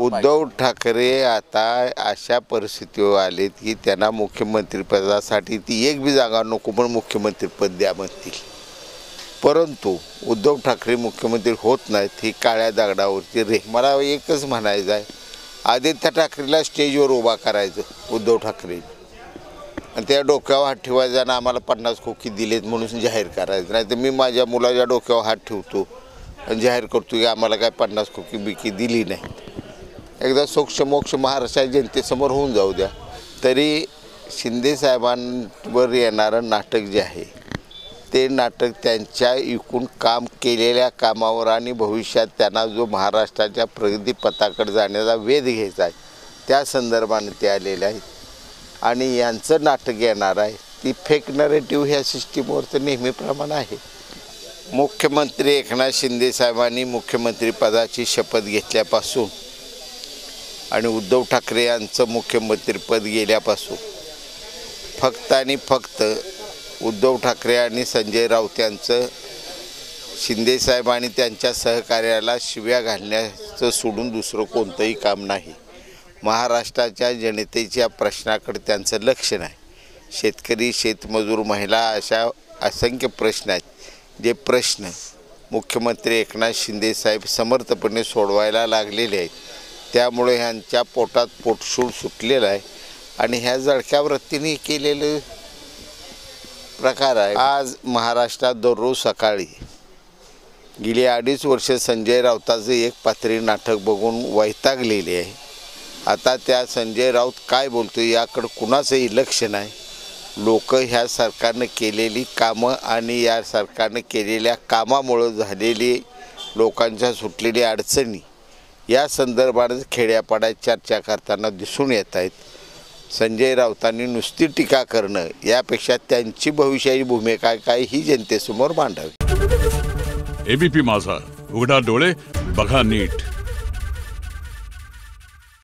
उद्धव ठाकरे आता अशा परिस्थितीवर आलेत की त्यांना मुख्यमंत्रीपदासाठी ती एक बी जागा नको पण मुख्यमंत्रीपद द्या म्हणतील, परंतु उद्धव ठाकरे मुख्यमंत्री होत नाहीत ही काळ्या दगडावरची रेख. मला एकच म्हणायचं आहे, आदित्य ठाकरेला स्टेजवर उभा करायचं उद्धव ठाकरे आणि त्या डोक्यावर हात ठेवायचा आणि आम्हाला 50 खोकी दिलेत म्हणून जाहीर करायचं. नाही तर मी माझ्या मुलाच्या डोक्यावर हात ठेवतो आणि जाहीर करतो की आम्हाला काय 50 खोकी बिकी दिली नाही. एकदा सोक्ष महाराष्ट्राच्या जनतेसमोर होऊन जाऊ द्या. तरी शिंदे साहेबांवर येणारं नाटक जे आहे ते नाटक त्यांच्या एकूण काम केलेल्या कामावर आणि भविष्यात त्यांना जो महाराष्ट्राच्या प्रगतीपथाकडे जाण्याचा वेध घ्यायचा आहे त्या संदर्भाने ते आलेले आहेत. आणि यांचं नाटक येणार आहे ती फेक नरेटिव्ह ह्या सिस्टीमवर तर नेहमीप्रमाणे आहे. मुख्यमंत्री एकनाथ शिंदे साहेबांनी मुख्यमंत्रीपदाची शपथ घेतल्यापासून आणि उद्धव ठाकरे यांचं मुख्यमंत्रीपद गेल्यापासून फक्त आणि फक्त उद्धव ठाकरे आणि संजय राऊत यांचं शिंदेसाहेब आणि त्यांच्या सहकार्याला शिव्या घालण्याचं सोडून दुसरं कोणतंही काम नाही. महाराष्ट्राच्या जनतेच्या प्रश्नाकडे त्यांचं लक्ष नाही. शेतकरी, शेतमजूर, महिला अशा असंख्य प्रश्न आहेत जे प्रश्न मुख्यमंत्री एकनाथ शिंदेसाहेब समर्थपणे सोडवायला लागलेले आहेत. त्यामुळे ह्यांच्या पोटात पोटशूळ सुटलेलं आहे आणि ह्या जळक्या वृत्तीने केलेलं प्रकार आहे. आज महाराष्ट्रात दररोज सकाळी गेली 2.5 वर्ष संजय राऊताचं एक पात्री नाटक बघून वैतागलेले आहे. आता त्या संजय राऊत काय बोलतो याकडे कुणाचंही लक्ष नाही. लोक ह्या सरकारनं केलेली कामं आणि या सरकारनं केलेल्या कामामुळं झालेली लोकांच्या सुटलेली अडचणी या संदर्भात खेड्यापाड्यात चर्चा करताना दिसून येत आहेत. संजय राऊतांनी नुसती टीका करणं यापेक्षा त्यांची भविष्याची भूमिका काय ही जनतेसमोर मांडावी. एबीपी माझा, उघडा डोळे बघा नीट.